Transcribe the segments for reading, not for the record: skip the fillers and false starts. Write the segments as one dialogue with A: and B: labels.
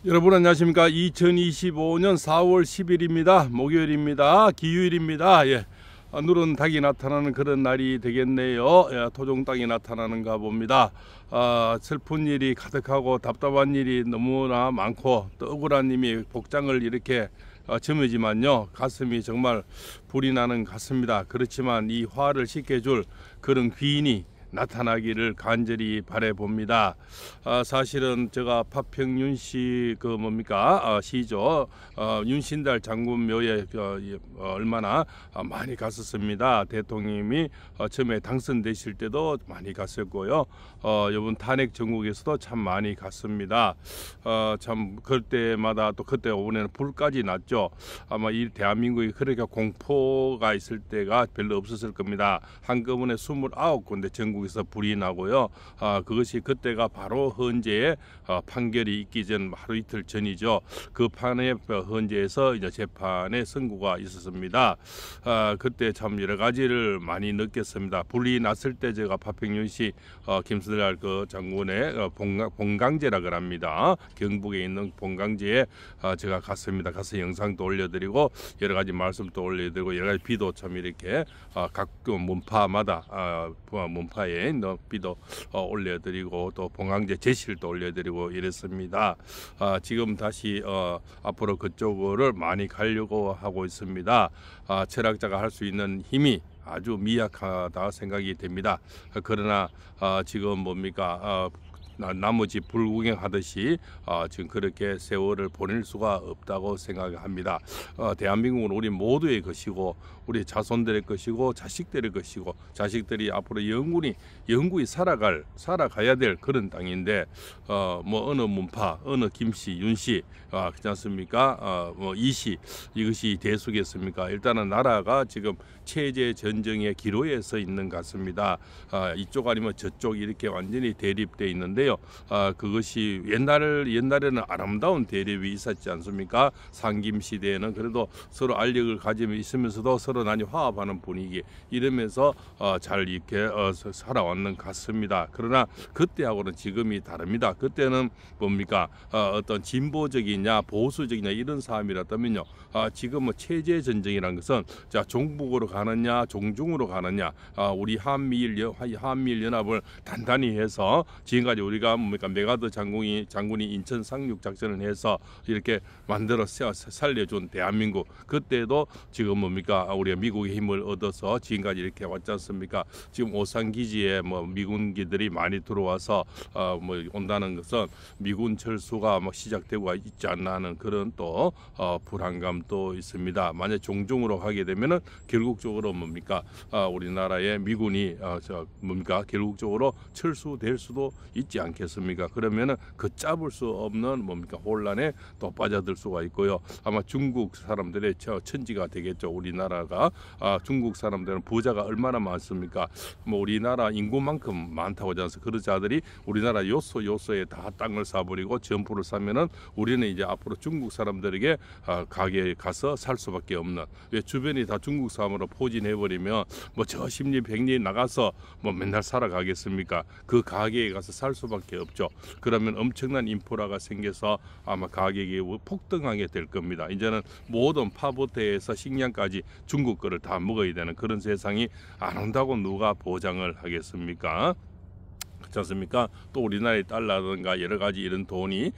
A: 여러분 안녕하십니까. 2025년 4월 10일입니다. 목요일입니다. 기휴일입니다. 예. 누런 닭이 나타나는 그런 날이 되겠네요. 예, 토종 닭이 나타나는가 봅니다. 슬픈 일이 가득하고 답답한 일이 너무나 많고 또 억울한 님이 복장을 이렇게 점이지만요, 가슴이 정말 불이 나는 같습니다. 그렇지만 이 화를 식혀줄 그런 귀인이 나타나기를 간절히 바라봅니다. 사실은 제가 파평윤 씨 시죠. 윤신달 장군 묘에 얼마나 많이 갔었습니다. 대통령님이 처음에 당선되실 때도 많이 갔었고요. 이번 탄핵 전국에서도 참 많이 갔습니다. 참 그때마다 또 그때 오늘은 불까지 났죠. 아마 이 대한민국이 그렇게 공포가 있을 때가 별로 없었을 겁니다. 한꺼번에 29군데 전국에서 불이 나고요. 그것이 그때가 바로 헌재의 판결이 있기 전 하루 이틀 전이죠. 그 판의 헌재에서 이제 재판의 선고가 있었습니다. 그때 참 여러 가지를 많이 느꼈습니다. 불이 났을 때 제가 파평윤시 김수달 그 장군의 본강제라 그럽니다. 경북에 있는 본강제에 제가 갔습니다. 가서 영상도 올려드리고 여러 가지 말씀도 올려드리고 여러 가지 비도 참 이렇게 각 문파마다 문파에 있는 비도 올려드리고 또 본강제 제실도 올려드리고 이랬습니다. 지금 다시 앞으로 그쪽을 많이 가려고 하고 있습니다. 철학자가 할 수 있는 힘이 아주 미약하다 생각이 됩니다. 그러나 지금 나머지 불구경하듯이 지금 그렇게 세월을 보낼 수가 없다고 생각합니다. 대한민국은 우리 모두의 것이고 우리 자손들의 것이고 자식들의 것이고 자식들이 앞으로 영구히 살아가야 될 그런 땅인데 어느 문파 어느 김씨 윤씨 그렇지 않습니까? 이씨 이것이 대수겠습니까? 일단은 나라가 지금 체제 전쟁의 기로에 서 있는 것 같습니다. 이쪽 아니면 저쪽 이렇게 완전히 대립돼 있는데요. 그것이 옛날에는 아름다운 대립이 있었지 않습니까? 상김 시대에는 그래도 서로 알력을 가지며 있으면서도 서로 난이 화합하는 분위기 이러면서 잘 이렇게 살아왔는 것 같습니다. 그러나 그때하고는 지금이 다릅니다. 그때는 어떤 진보적이냐 보수적이냐 이런 싸움이라면요. 지금은 체제 전쟁이라는 것은 자 종북으로 가느냐 종중으로 가느냐 우리 한미일 연합을 단단히 해서 지금까지 우리가 메가더 장군이 인천 상륙 작전을 해서 이렇게 만들어 살려준 대한민국 그때도 지금 우리가 미국의 힘을 얻어서 지금까지 이렇게 왔지 않습니까? 지금 오산 기지에 미군기들이 많이 들어와서 온다는 것은 미군 철수가 시작되고 있지 않나 하는 그런 또 불안감도 있습니다. 만약 종중으로 하게 되면은 결국적으로 우리나라의 미군이 결국적으로 철수될 수도 있지 않겠습니까? 그러면은 걷잡을 수 없는 혼란에 또 빠져들 수가 있고요. 아마 중국 사람들의 천지가 되겠죠. 우리나라가 중국 사람들은 부자가 얼마나 많습니까? 우리나라 인구만큼 많다고 하지 않습니까? 그 자들이 우리나라 요소에 다 땅을 사버리고 점포를 사면은 우리는 이제 앞으로 중국 사람들에게 가게에 가서 살 수밖에 없는 왜 주변이 다 중국 사람으로 포진해버리면 저 십리 백리 나가서 맨날 살아가겠습니까? 그 가게에 가서 살 수밖에 없죠. 그러면 엄청난 인프라가 생겨서 아마 가격이 폭등하게 될 겁니다. 이제는 모든 파부대에서 식량까지 중국 거를 다 먹어야 되는 그런 세상이 안 온다고 누가 보장을 하겠습니까? 그렇지 않습니까? 또 우리나라의 달러든가 여러 가지 이런 돈이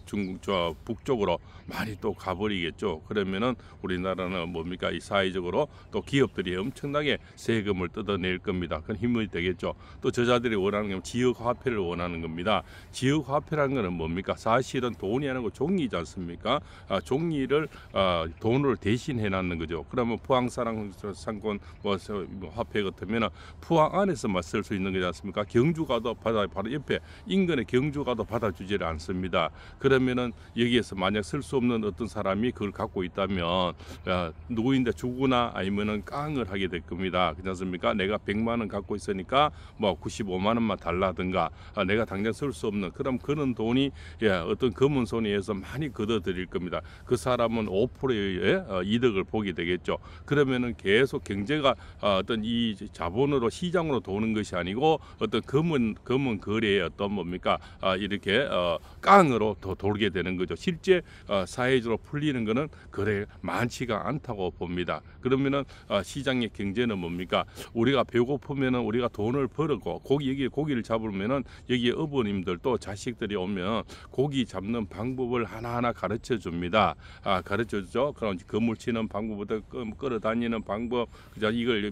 A: 중국 북쪽으로 많이 또 가버리겠죠. 그러면은 우리나라는 이 사회적으로 또 기업들이 엄청나게 세금을 뜯어낼 겁니다. 그건 힘이 되겠죠. 또 저자들이 원하는 건 지역 화폐를 원하는 겁니다. 지역 화폐라는 것은 사실은 돈이 아니고 종이지 않습니까? 종이를 돈으로 대신해 놨는 거죠. 그러면 포항 상권 화폐 같으면 포항 안에서만 쓸 수 있는 거지 않습니까? 경주가도 바로 옆에 인근의 경주가도 받아주지를 않습니다. 그러면은 여기에서 만약 쓸 수 없는 어떤 사람이 그걸 갖고 있다면 누구인데 주거나 아니면은 깡을 하게 될 겁니다. 그렇지 않습니까? 내가 100만 원 갖고 있으니까 95만 원만 달라든가 내가 당장 쓸 수 없는 그런 돈이 어떤 검은 손에 의해서 많이 걷어들일 겁니다. 그 사람은 5%의 이득을 보게 되겠죠. 그러면은 계속 경제가 어떤 이 자본으로 시장으로 도는 것이 아니고 어떤 검은 검은 거래의 어떤 뭡니까 이렇게 깡으로 더 돌게 되는 거죠. 실제 사회적으로 풀리는 거는 그래 많지가 않다고 봅니다. 그러면은 시장의 경제는 뭡니까? 우리가 배고프면은 우리가 돈을 벌고 여기에 고기를 잡으면은 여기에 어머님들 또 자식들이 오면 고기 잡는 방법을 하나하나 가르쳐 줍니다. 가르쳐 주죠. 그럼 그물 치는 방법부터 끌어다니는 방법, 그죠? 이걸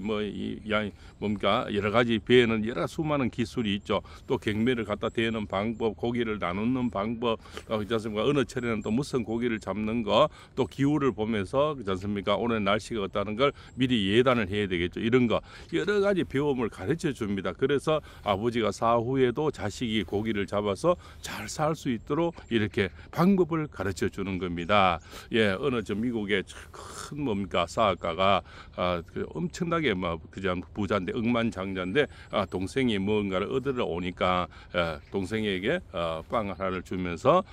A: 뭡니까? 여러 가지 배에는 여러 수많은 기술이 있죠. 또 경매를 갖다 대는 방법, 고기를 나누는 방법, 그렇지 않습니까? 어느 철에는 또 무슨 고기를 잡는 거, 또 기후를 보면서 그렇지 않습니까? 오늘 날씨가 어떠는 걸 미리 예단을 해야 되겠죠. 이런 거 여러 가지 배움을 가르쳐 줍니다. 그래서 아버지가 사후에도 자식이 고기를 잡아서 잘 살 수 있도록 이렇게 방법을 가르쳐 주는 겁니다. 예, 어느 저 미국의 큰 뭡니까 사학가가 엄청나게 그냥 부자인데 억만장자인데 동생이 뭔가를 얻으러 오니까 동생에게 빵 하나를 주면서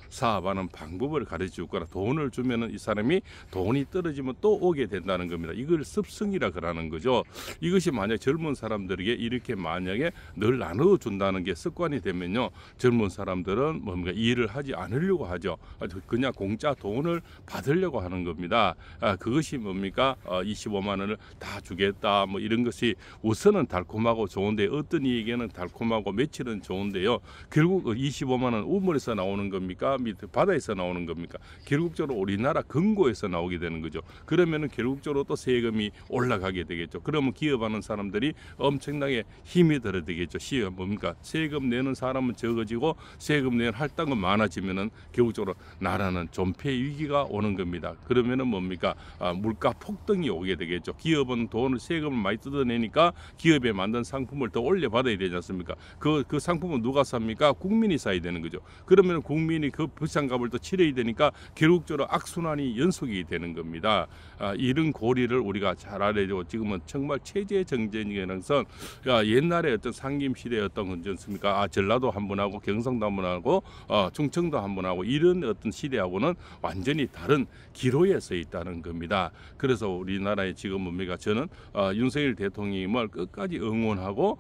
A: 사업하는 방법을 가르쳐 주거나 돈을 주면은 이 사람이 돈이 떨어지면 또 오게 된다는 겁니다. 이걸 습성이라 그러는 거죠. 이것이 만약 젊은 사람들에게 이렇게 만약에 늘 나눠 준다는 게 습관이 되면요, 젊은 사람들은 뭔가 일을 하지 않으려고 하죠. 그냥 공짜 돈을 받으려고 하는 겁니다. 그것이 뭡니까? 25만 원을 다 주겠다 뭐 이런 것이 우선은 달콤하고 좋은데 어떤 이에게는 달콤하고 며칠은 좋은데요, 결국 25만 원 우물에서 나오는 겁니까? 밑에 바다에서 나오는 겁니까? 결국적으로 우리나라 금고에서 나오게 되는 거죠. 그러면은 결국적으로 또 세금이 올라가게 되겠죠. 그러면 기업하는 사람들이 엄청나게 힘이 들어야 되겠죠. 시험 뭡니까? 세금 내는 사람은 적어지고 세금 내는 할당은 많아지면은 결국적으로 나라는 존폐 위기가 오는 겁니다. 그러면은 뭡니까? 물가 폭등이 오게 되겠죠. 기업은 돈을 세금을 많이 뜯어내니까 기업에 만든 상품을 더 올려받아야 되지 않습니까? 그 상품은 누가 삽니까? 국민이 사야 되는 거죠. 그러면 국민이 그 비싼 값을 또 치러야 되니까 결국적으로 악순환이 연속이 되는 겁니다. 이런 고리를 우리가 잘 알아야 되고, 지금은 정말 체제 정쟁이라는 선 옛날에 어떤 상김 시대의 어떤 건졌습니까? 전라도 한 번 하고 경상도 한 번 하고 충청도 한 번 하고 이런 어떤 시대하고는 완전히 다른 기로에 서 있다는 겁니다. 그래서 우리나라의 지금 뭡니까? 저는 윤석열 대통령을 끝까지 응원하고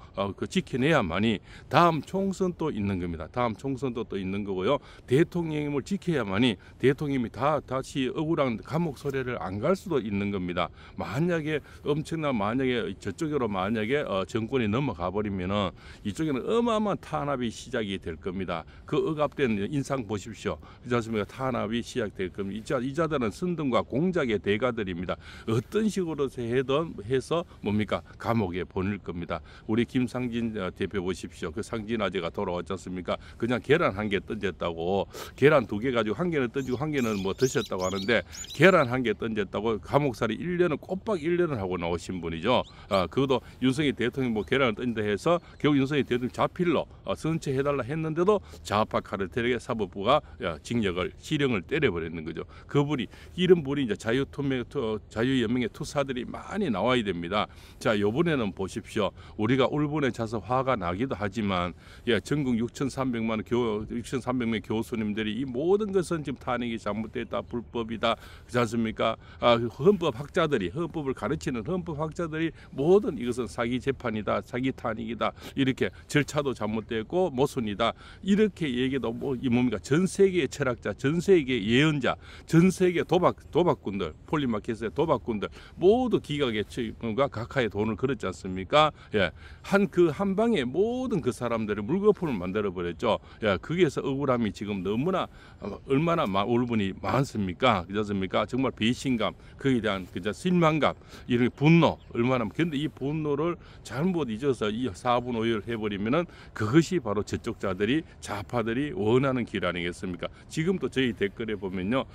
A: 지켜내야만이 다음 총선도 있는 겁니다. 다음 총선도 또 있는 거고요. 대통령님을 지켜야만이 대통령이 다시 억울한 감옥 소리를 안 갈 수도 있는 겁니다. 만약에 저쪽으로 만약에 정권이 넘어가 버리면은 이쪽에는 어마어마한 탄압이 시작이 될 겁니다. 그 억압된 인상 보십시오. 그렇지 않습니까? 탄압이 시작될 겁니다. 이자들은 선동과 공작의 대가들입니다. 어떤 식으로 해서 뭡니까? 감옥에 보낼 겁니다. 우리 김상진 대표 보십시오. 그 상진 아재가 돌아왔지 않습니까? 그냥 계란 한 개 던졌다고, 계란 2개 가지고 한 개는 던지고 한 개는 뭐 드셨다고 하는데, 계란 한 개 던졌다고 감옥살이 1년은 꼬박 1년을 하고 나오신 분이죠. 그것도 윤석열 대통령 뭐 계란을 던진다 해서 결국 윤석열 대통령 자필로 선처해달라 했는데도 좌파 카르텔에게 사법부가 실형을 때려버렸는 거죠. 그분이 이런 분이 이제 자유연맹의 투사들이 많이 나와야 됩니다. 자, 이번에는 보십시오. 우리가 울분에 차서 화가 나기도 하지만 전국 6,300명 교수님들이 이 모든 것은 지금 탄핵이 잘못됐다, 불법이다, 그렇지 않습니까? 헌법학자들이, 헌법을 가르치는 헌법학자들이 모든 이것은 사기 재판이다, 사기 탄핵이다, 이렇게 절차도 잘못됐고 모순이다, 이렇게 얘기도 뭡니까? 전 세계의 철학자, 전 세계의 예언자, 전 세계 도박꾼들, 폴리마켓의 도박꾼들 모두 기각의 각하의 돈을 걸었지 않습니까? 한 방에 모든 그 사람들의 물거품을 만들어 버렸죠. 거기에서 억울함이 지금 너무나 얼마나 울분이 많습니까? 그렇습니까? 정말 배신감, 거기에 대한 실망감, 이런 분노, 얼마나. 근데 이 분노를 잘못 잊어서 이 4분 5열 해버리면은 그것이 바로 저쪽 자들이, 좌파들이 원하는 길 아니겠습니까? 지금도 저희 댓글에 보면요,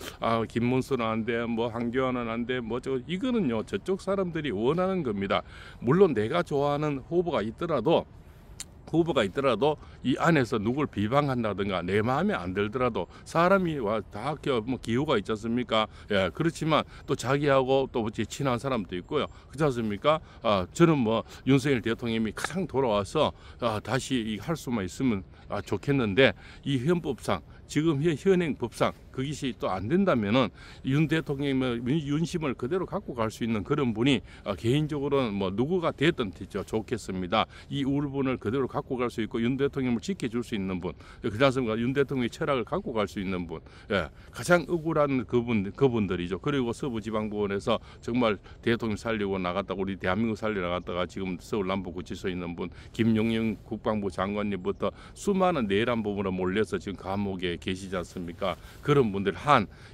A: 김문수는 안 돼, 뭐 한교안은 안 돼, 뭐 이거는요 저쪽 사람들이 원하는 겁니다. 물론 내가 좋아하는 후보가 있더라도 이 안에서 누굴 비방한다든가 내 마음에 안 들더라도 사람이 다 기호가 있지 않습니까? 그렇지만 또 자기하고 또 친한 사람도 있고요. 그렇지 않습니까? 저는 윤석열 대통령이 가장 돌아와서 다시 할 수만 있으면 좋겠는데, 이 헌법상 지금 현행 법상 그것이 또 안 된다면은 윤 대통령의 윤심을 그대로 갖고 갈 수 있는 그런 분이 개인적으로는 뭐 누구가 됐든 좋겠습니다. 이 울분을 그대로 갖고 갈 수 있고 윤 대통령을 지켜줄 수 있는 분, 그렇습니까? 윤 대통령의 철학을 갖고 갈 수 있는 분, 예, 가장 억울한 그분들이죠. 그리고 서부지방법원에서 정말 대통령 살리고 나갔다가 우리 대한민국 살려 나갔다가 지금 서울 남부구치소에 있는 분, 김용영 국방부 장관님부터 수많은 내란범으로 몰려서 지금 감옥에 계시지 않습니까? 그런 분들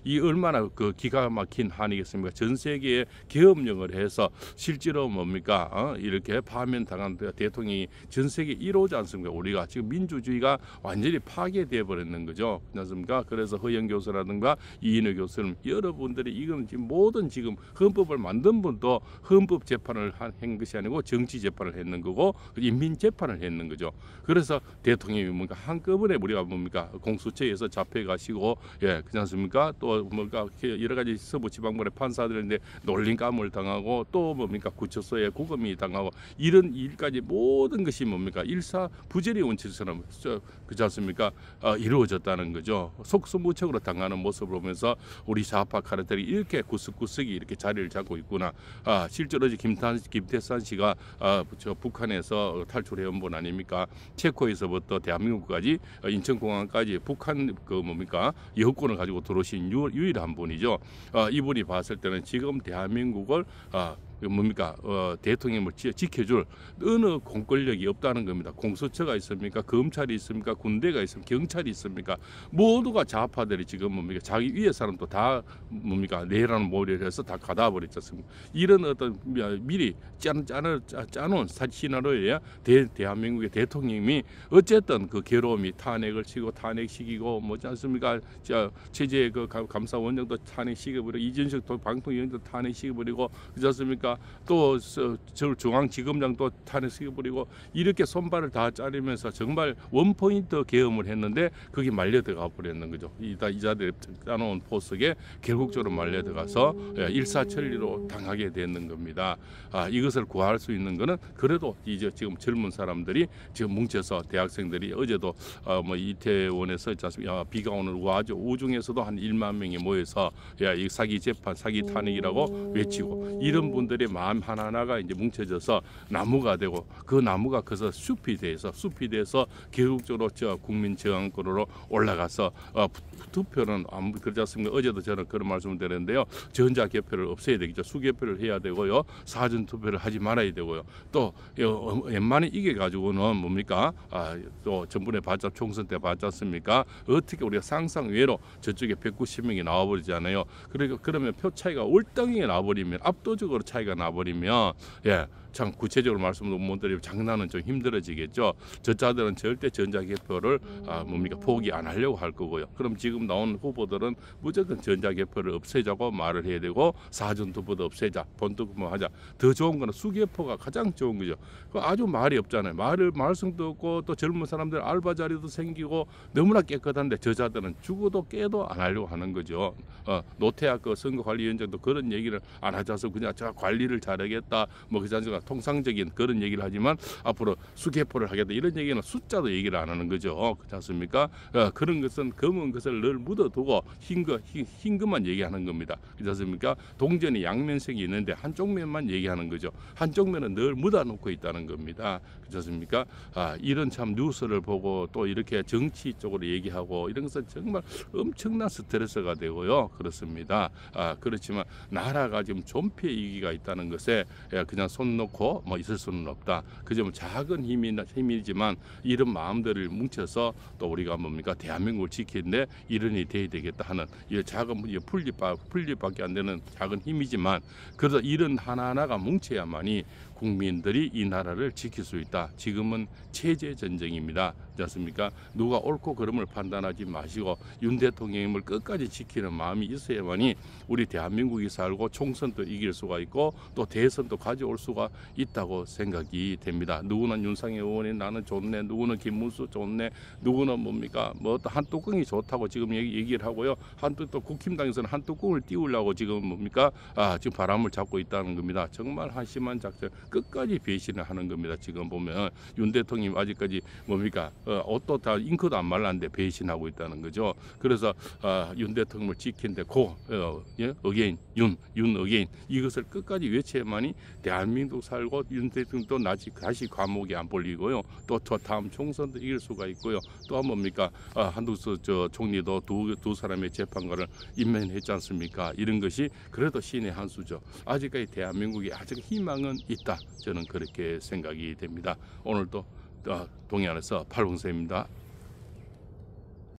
A: 이 얼마나 그 기가 막힌 한이겠습니까? 전 세계에 계엄령을 해서 실제로 뭡니까? 이렇게 파면당한 대통령이 전 세계 1호지 않습니까? 우리가 지금 민주주의가 완전히 파괴되어 버렸는 거죠. 그렇습니까? 그래서 허영 교수라든가 이인호 교수는 여러분들이 이건 지금 모든 지금 헌법을 만든 분도 헌법 재판을 한 것이 아니고 정치 재판을 했는 거고 인민 재판을 했는 거죠. 그래서 대통령이 뭔가 한꺼번에 우리가 뭡니까? 공수처에서 잡혀 가시고 예, 그렇지 않습니까? 또 뭔가 여러 가지 서부지방법원의 판사들인데 놀림감을 당하고 또 뭡니까? 구치소에 구금이 당하고 이런 일까지 모든 것이 뭡니까? 일사부재리 원칙처럼 그렇지 않습니까? 이루어졌다는 거죠. 속수무책으로 당하는 모습을 보면서 우리 좌파 카르텔이 이렇게 구석구석이 이렇게 자리를 잡고 있구나. 실제로 김태산 씨가 저 북한에서 탈출해 온 분 아닙니까? 체코에서부터 대한민국까지 인천공항까지 북한 그 뭡니까? 여권을 가지고 들어오신 유일한 분이죠. 이분이 봤을 때는 지금 대한민국을 뭡니까? 대통령을 지켜줄 어느 공권력이 없다는 겁니다. 공수처가 있습니까? 검찰이 있습니까? 군대가 있습니까? 경찰이 있습니까? 모두가 좌파들이 지금 뭡니까? 자기 위에 사람도 다 뭡니까? 내라는 몰이를 해서 다 가다 버렸지 않습니까? 이런 어떤 미리 짜놓은 시나리오에 대한민국의 대통령이 어쨌든 그 괴로움이 탄핵을 치고 탄핵시키고 뭐지 않습니까? 체제 그 감사원장도 탄핵시켜버리고 이준석 방통위원장도 탄핵시켜버리고 그렇지 않습니까? 또 중앙지검장도 탄핵시켜버리고 이렇게 손발을 다 자르면서 정말 원포인트 계엄을 했는데 그게 말려들어가 버렸는 거죠. 이자들이 짜놓은 포석에 결국적으로 말려들어가서 일사천리로 당하게 되는 겁니다. 이것을 구할 수 있는 거는 그래도 이제 지금 젊은 사람들이 지금 뭉쳐서 대학생들이 어제도 뭐 이태원에서 비가 오는 우중에서도 한 1만 명이 모여서 이 사기 재판, 사기 탄핵이라고 외치고 이런 분들의 마음 하나하나가 이제 뭉쳐져서 나무가 되고 그 나무가 커서 숲이 돼서 결국적으로 국민 저항권으로 올라가서 투표는 그렇지 않습니까? 어제도 저는 그런 말씀을 드렸는데요. 전자개표를 없애야 되겠죠. 수개표를 해야 되고요. 사전투표를 하지 말아야 되고요. 또 웬만히 이겨가지고는 뭡니까? 또 전번에 총선 때 봤지 않습니까? 어떻게 우리가 상상 외로 저쪽에 190명이 나와버리잖아요. 그러면 표 차이가 월등하게 나버리면 압도적으로 차이가 나버리면 참 구체적으로 말씀도 못 드리면 장난은 좀 힘들어지겠죠. 저자들은 절대 전자개표를 뭡니까 포기 안 하려고 할 거고요. 그럼 지금 나온 후보들은 무조건 전자개표를 없애자고 말을 해야 되고 사전투표도 없애자, 본투표만 하자. 더 좋은 거는 수개표가 가장 좋은 거죠. 아주 말이 없잖아요. 말씀도 없고 또 젊은 사람들 알바 자리도 생기고 너무나 깨끗한데 저자들은 죽어도 깨도 안 하려고 하는 거죠. 노태학 그 선거관리위원장도 그런 얘기를 안 하자서 그냥 저 관리를 잘하겠다 뭐 그지 않습니까? 통상적인 그런 얘기를 하지만 앞으로 수개표를 하겠다 이런 얘기는 숫자도 얘기를 안 하는 거죠. 그렇지 않습니까? 그런 것은 검은 것을 늘 묻어두고 흰 것만 얘기하는 겁니다. 그렇지 않습니까? 동전이 양면색이 있는데 한쪽 면만 얘기하는 거죠. 한쪽 면은 늘 묻어놓고 있다는 겁니다. 그렇지 않습니까? 이런 참 뉴스를 보고 또 이렇게 정치 쪽으로 얘기하고 이런 것은 정말 엄청난 스트레스가 되고요. 그렇습니다. 그렇지만 나라가 지금 존폐 위기가 있다는 것에 그냥 손 놓고 뭐 있을 수는 없다. 그저 작은 힘이지만 이런 마음들을 뭉쳐서 또 우리가 뭡니까 대한민국을 지키는데 이른이 돼야 되겠다 하는 이 작은 풀립밖에 안 되는 작은 힘이지만 그래서 이런 하나하나가 뭉쳐야만이 국민들이 이 나라를 지킬 수 있다. 지금은 체제 전쟁입니다. 그렇지 않습니까? 누가 옳고 그름을 판단하지 마시고 윤 대통령님을 끝까지 지키는 마음이 있어야만이 우리 대한민국이 살고 총선도 이길 수가 있고 또 대선도 가져올 수가 있다고 생각이 됩니다. 누구는 윤상현 의원이 나는 좋네, 누구는 김문수 좋네, 누구는 뭡니까 뭐 한 뚜껑이 좋다고 지금 얘기를 하고요. 또 국힘당에서는 한 뚜껑을 띄우려고 지금 뭡니까 지금 바람을 잡고 있다는 겁니다. 정말 한심한 작전. 끝까지 배신을 하는 겁니다. 지금 보면 윤 대통령이 아직까지 뭡니까 옷도 다 잉크도 안 말랐는데 배신하고 있다는 거죠. 그래서 윤 대통령을 지킨데 어게인 윤 어게인 이것을 끝까지 외쳐야만이 대한민국 살고 윤 대통령도 다시 감옥에 안 몰리고요. 또 저 다음 총선도 이길 수가 있고요. 또 뭡니까 한덕수 총리도 두 사람의 재판관을 임명했지 않습니까? 이런 것이 그래도 신의 한 수죠. 아직까지 대한민국에 아직 희망은 있다. 저는 그렇게 생각이 됩니다. 오늘도 동해안에서 팔봉서입니다.